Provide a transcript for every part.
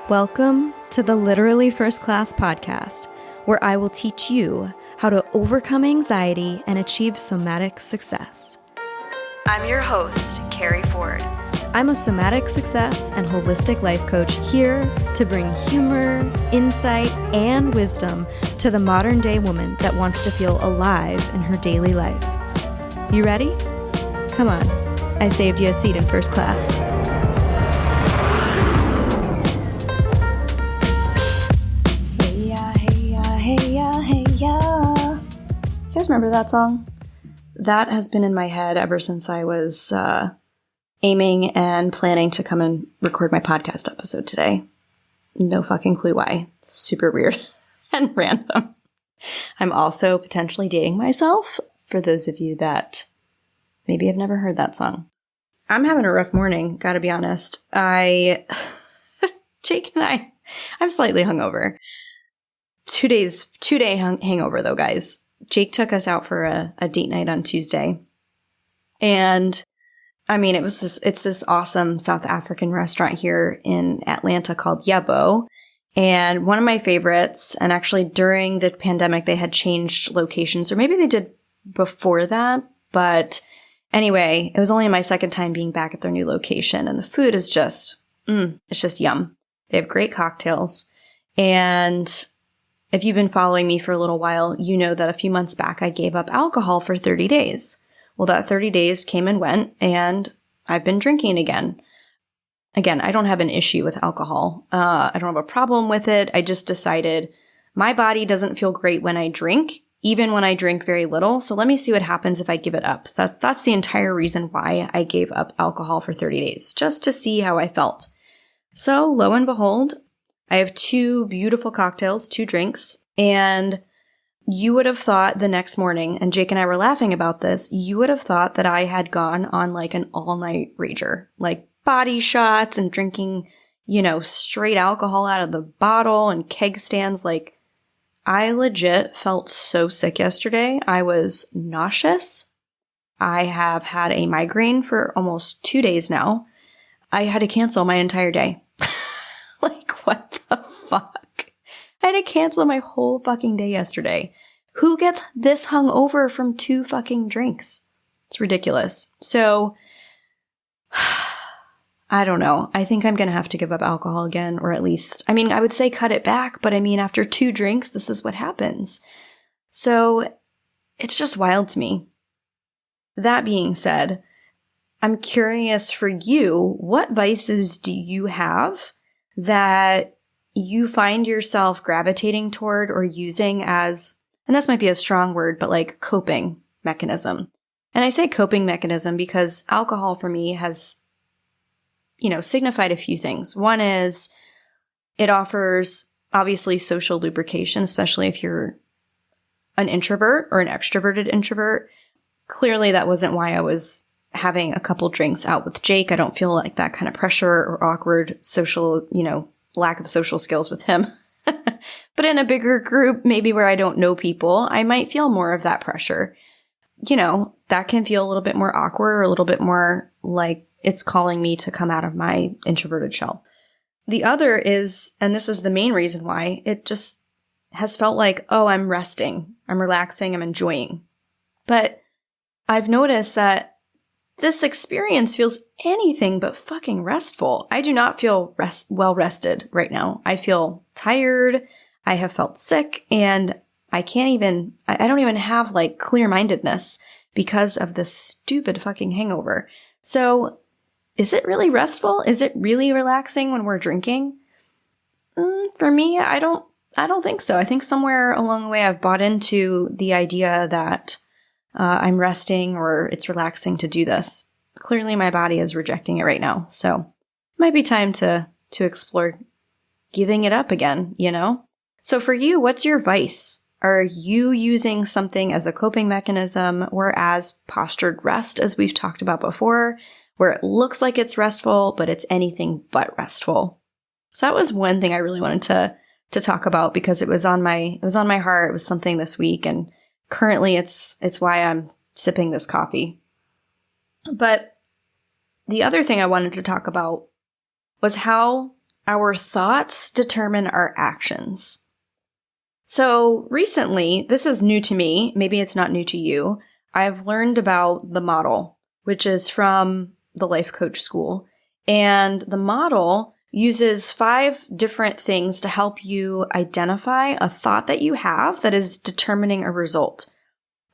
Welcome to the Literally First Class podcast, where I will teach you how to overcome anxiety and achieve somatic success. I'm your host, Keri Ford. I'm a somatic success and holistic life coach here to bring humor, insight, and wisdom to the modern day woman that wants to feel alive in her daily life. You ready? Come on, I saved you a seat in first class. You guys remember that song? That has been in my head ever since I was aiming and planning to come and record my podcast episode today. No fucking clue why. It's super weird and random. I'm also potentially dating myself, for those of you that maybe have never heard that song. I'm having a rough morning, gotta be honest. Jake and I'm slightly hungover. 2-day hangover though, guys. Jake took us out for a date night on Tuesday. And I mean, it's this awesome South African restaurant here in Atlanta called Yebo. And one of my favorites, and actually during the pandemic, they had changed locations, or maybe they did before that. But anyway, it was only my second time being back at their new location. And the food is just, it's just yum. They have great cocktails. And if you've been following me for a little while, you know that a few months back, I gave up alcohol for 30 days. Well, that 30 days came and went, and I've been drinking again. Again, I don't have an issue with alcohol. I don't have a problem with it. I just decided my body doesn't feel great when I drink, even when I drink very little. So let me see what happens if I give it up. That's the entire reason why I gave up alcohol for 30 days, just to see how I felt. So lo and behold, I have 2 beautiful cocktails, 2 drinks, and you would have thought the next morning, and Jake and I were laughing about this, you would have thought that I had gone on like an all-night rager, like body shots and drinking, straight alcohol out of the bottle and keg stands. Like, I legit felt so sick yesterday. I was nauseous. I have had a migraine for almost 2 days now. I had to cancel my entire day. Like, what the fuck? I had to cancel my whole fucking day yesterday. Who gets this hungover from 2 fucking drinks? It's ridiculous. So, I don't know. I think I'm going to have to give up alcohol again, or at least, I would say cut it back, but after 2 drinks, this is what happens. So, it's just wild to me. That being said, I'm curious for you, what vices do you have that you find yourself gravitating toward or using as, and this might be a strong word, but like coping mechanism. And I say coping mechanism because alcohol for me has, signified a few things. One is it offers obviously social lubrication, especially if you're an introvert or an extroverted introvert. Clearly that wasn't why I was having a couple drinks out with Jake. I don't feel like that kind of pressure or awkward social, lack of social skills with him. But in a bigger group, maybe where I don't know people, I might feel more of that pressure. That can feel a little bit more awkward or a little bit more like it's calling me to come out of my introverted shell. The other is, and this is the main reason why, it just has felt like, oh, I'm resting, I'm relaxing, I'm enjoying. But I've noticed that this experience feels anything but fucking restful. I do not feel well rested right now. I feel tired. I have felt sick, and I don't even have like clear-mindedness because of this stupid fucking hangover. So is it really restful? Is it really relaxing when we're drinking? For me, I don't think so. I think somewhere along the way I've bought into the idea that I'm resting or it's relaxing to do this. Clearly my body is rejecting it right now. So it might be time to explore giving it up again, So for you, what's your vice? Are you using something as a coping mechanism or as postured rest, as we've talked about before, where it looks like it's restful, but it's anything but restful? So that was one thing I really wanted to talk about because it was on my heart. It was something this week, and currently it's why I'm sipping this coffee. But the other thing I wanted to talk about was how our thoughts determine our actions. So recently, this is new to me, maybe it's not new to you, I've learned about the model, which is from the life coach school. And the model uses 5 different things to help you identify a thought that you have that is determining a result.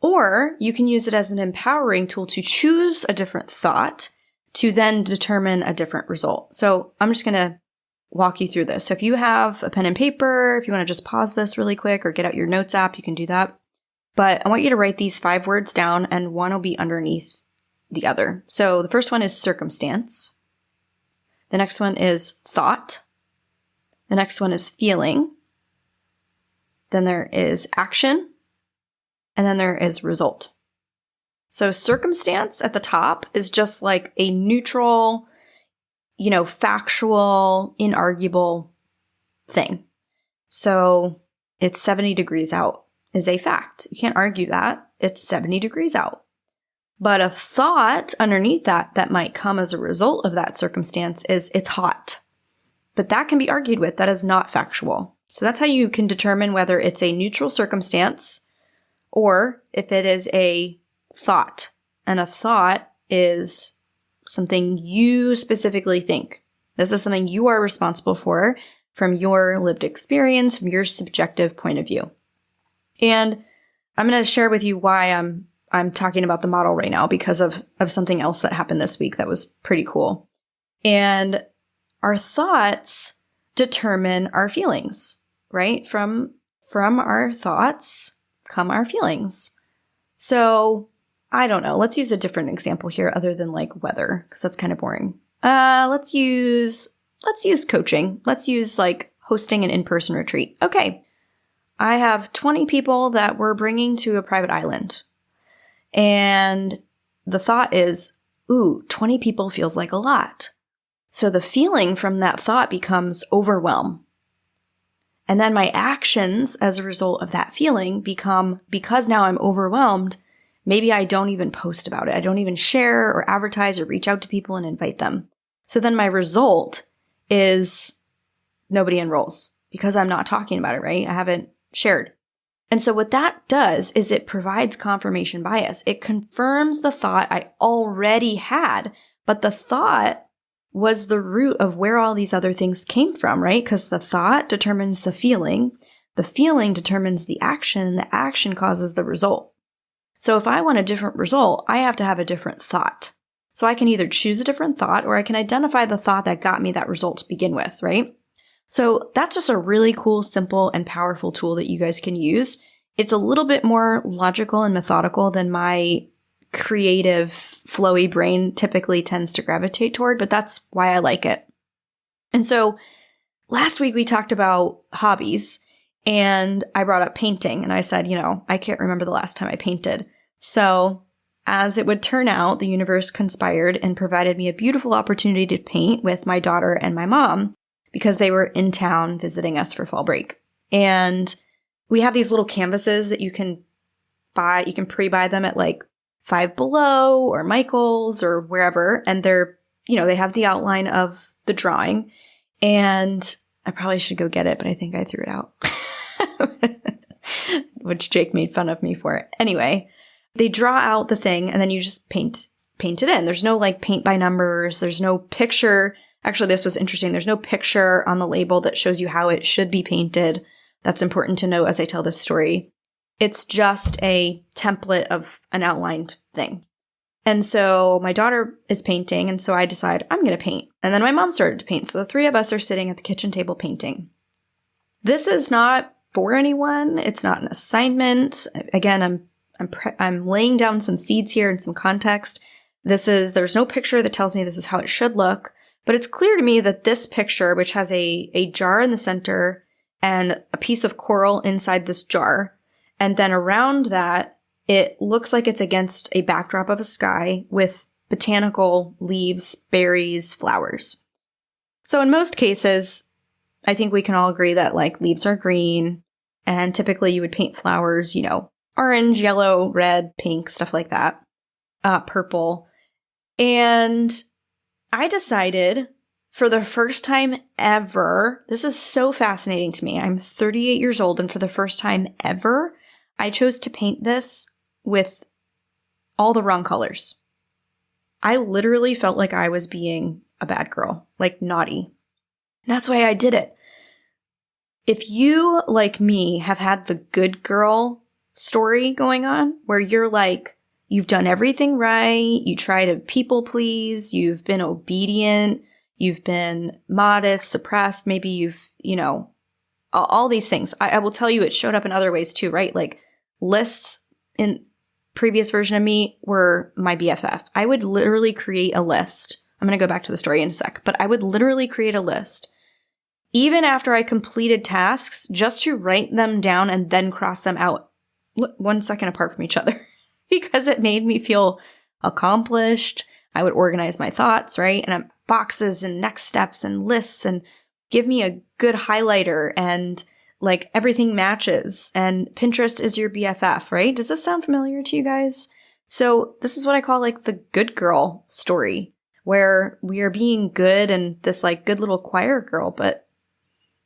Or you can use it as an empowering tool to choose a different thought to then determine a different result. So I'm just going to walk you through this. So if you have a pen and paper, if you want to just pause this really quick or get out your notes app, you can do that. But I want you to write these 5 words down, and one will be underneath the other. So the first one is circumstance. The next one is thought. The next one is feeling. Then there is action. And then there is result. So circumstance at the top is just like a neutral, factual, inarguable thing. So it's 70 degrees out is a fact. You can't argue that. It's 70 degrees out. But a thought underneath that might come as a result of that circumstance is it's hot. But that can be argued with. That is not factual. So that's how you can determine whether it's a neutral circumstance or if it is a thought. And a thought is something you specifically think. This is something you are responsible for from your lived experience, from your subjective point of view. And I'm going to share with you why I'm talking about the model right now because of something else that happened this week that was pretty cool. And our thoughts determine our feelings, right? From our thoughts come our feelings. So I don't know. Let's use a different example here other than like weather, because that's kind of boring. Let's use coaching. Let's use like hosting an in-person retreat. Okay. I have 20 people that we're bringing to a private island. And the thought is, 20 people feels like a lot. So the feeling from that thought becomes overwhelm. And then my actions as a result of that feeling become, because now I'm overwhelmed, maybe I don't even post about it. I don't even share or advertise or reach out to people and invite them. So then my result is nobody enrolls because I'm not talking about it, right? I haven't shared. And so what that does is it provides confirmation bias. It confirms the thought I already had, but the thought was the root of where all these other things came from, right? Because the thought determines the feeling determines the action, and the action causes the result. So if I want a different result, I have to have a different thought. So I can either choose a different thought or I can identify the thought that got me that result to begin with, right? So that's just a really cool, simple, and powerful tool that you guys can use. It's a little bit more logical and methodical than my creative, flowy brain typically tends to gravitate toward, but that's why I like it. And so last week we talked about hobbies, and I brought up painting, and I said, I can't remember the last time I painted. So as it would turn out, the universe conspired and provided me a beautiful opportunity to paint with my daughter and my mom, because they were in town visiting us for fall break. And we have these little canvases that you can buy. You can pre-buy them at like Five Below or Michael's or wherever. And they're, they have the outline of the drawing. And I probably should go get it, but I think I threw it out, which Jake made fun of me for it. Anyway, they draw out the thing and then you just paint it in. There's no like paint by numbers. There's no picture. Actually, this was interesting. There's no picture on the label that shows you how it should be painted. That's important to know as I tell this story. It's just a template of an outlined thing. And so my daughter is painting, and so I decide I'm going to paint. And then my mom started to paint. So the 3 of us are sitting at the kitchen table painting. This is not for anyone. It's not an assignment. Again, I'm laying down some seeds here and some context. There's no picture that tells me this is how it should look. But it's clear to me that this picture, which has a jar in the center and a piece of coral inside this jar, and then around that, it looks like it's against a backdrop of a sky with botanical leaves, berries, flowers. So in most cases, I think we can all agree that like leaves are green, and typically you would paint flowers, orange, yellow, red, pink, stuff like that, purple. And I decided for the first time ever, this is so fascinating to me. I'm 38 years old, and for the first time ever, I chose to paint this with all the wrong colors. I literally felt like I was being a bad girl, like naughty. That's why I did it. If you, like me, have had the good girl story going on, where you're like, you've done everything right, you try to people please, you've been obedient, you've been modest, suppressed, maybe you've, all these things. I will tell you it showed up in other ways too, right? Like lists in previous version of me were my BFF. I would literally create a list. I'm going to go back to the story in a sec, but I would literally create a list even after I completed tasks just to write them down and then cross them out 1 second apart from each other because it made me feel accomplished. I would organize my thoughts, right? And boxes and next steps and lists and give me a good highlighter and like everything matches and Pinterest is your BFF, right? Does this sound familiar to you guys? So this is what I call like the good girl story where we are being good and this like good little choir girl, but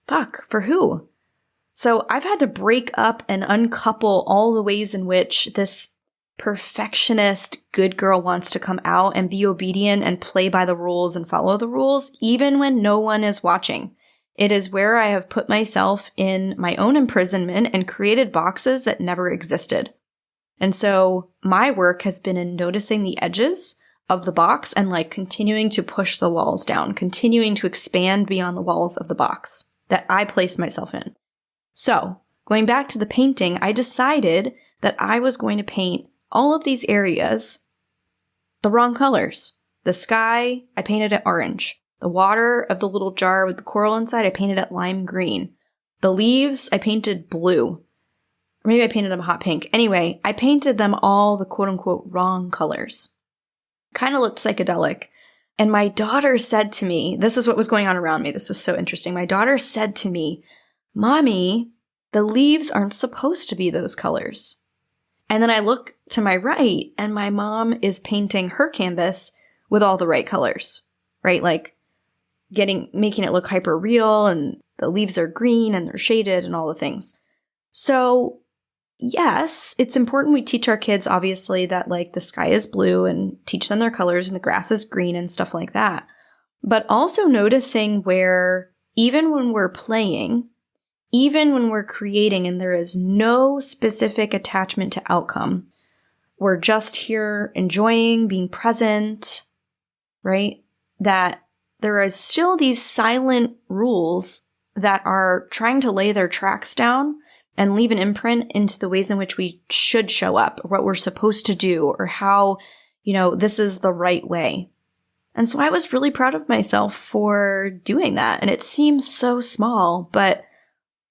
fuck, for who? So I've had to break up and uncouple all the ways in which this perfectionist good girl wants to come out and be obedient and play by the rules and follow the rules, even when no one is watching. It is where I have put myself in my own imprisonment and created boxes that never existed. And so my work has been in noticing the edges of the box and like continuing to push the walls down, continuing to expand beyond the walls of the box that I placed myself in. So going back to the painting, I decided that I was going to paint all of these areas the wrong colors. The sky, I painted it orange. The water of the little jar with the coral inside, I painted it lime green. The leaves, I painted blue. Or maybe I painted them hot pink. Anyway, I painted them all the quote-unquote wrong colors. Kind of looked psychedelic. And my daughter said to me, this is what was going on around me. This was so interesting. My daughter said to me, "Mommy, the leaves aren't supposed to be those colors." And then I look to my right and my mom is painting her canvas with all the right colors, right? Like making it look hyper real and the leaves are green and they're shaded and all the things. So yes, it's important we teach our kids, obviously, that like the sky is blue and teach them their colors and the grass is green and stuff like that. But also noticing where even when we're playing, even when we're creating and there is no specific attachment to outcome, we're just here enjoying, being present, right? That there are still these silent rules that are trying to lay their tracks down and leave an imprint into the ways in which we should show up, or what we're supposed to do, or how, this is the right way. And so I was really proud of myself for doing that. And it seems so small, but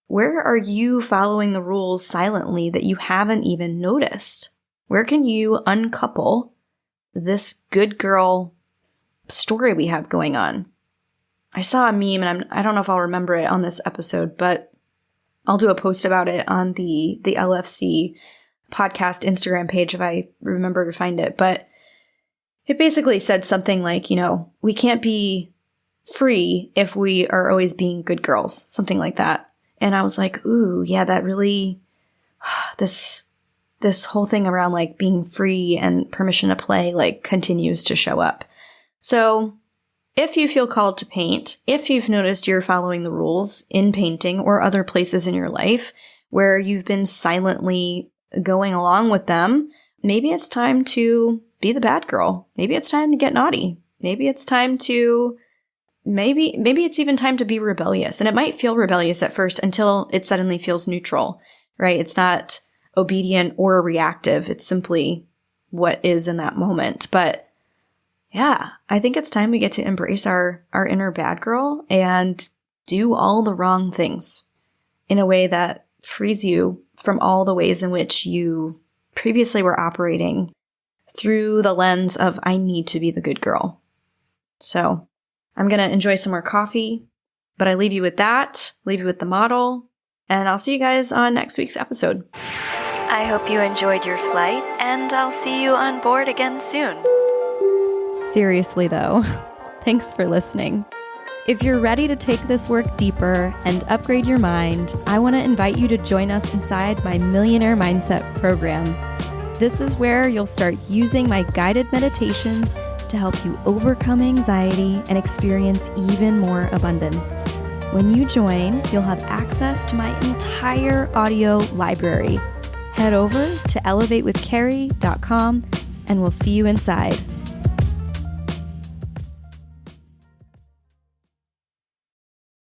where are you following the rules silently that you haven't even noticed? Where can you uncouple this good girl story we have going on? I saw a meme, and I don't know if I'll remember it on this episode, but I'll do a post about it on the LFC podcast Instagram page if I remember to find it. But it basically said something like, we can't be free if we are always being good girls, something like that. And I was like, ooh, yeah, that really, this whole thing around like being free and permission to play like continues to show up. So if you feel called to paint, if you've noticed you're following the rules in painting or other places in your life where you've been silently going along with them, maybe it's time to be the bad girl. Maybe it's time to get naughty. Maybe it's time to, maybe it's even time to be rebellious. And it might feel rebellious at first until it suddenly feels neutral, right? It's not obedient or reactive. It's simply what is in that moment. But yeah, I think it's time we get to embrace our inner bad girl and do all the wrong things in a way that frees you from all the ways in which you previously were operating through the lens of, I need to be the good girl. So I'm going to enjoy some more coffee, but I leave you with that, leave you with the model, and I'll see you guys on next week's episode. I hope you enjoyed your flight, and I'll see you on board again soon. Seriously though, thanks for listening. If you're ready to take this work deeper and upgrade your mind, I want to invite you to join us inside my Millionaire Mindset program. This is where you'll start using my guided meditations to help you overcome anxiety and experience even more abundance. When you join, you'll have access to my entire audio library. Head over to elevatewithkeri.com and we'll see you inside.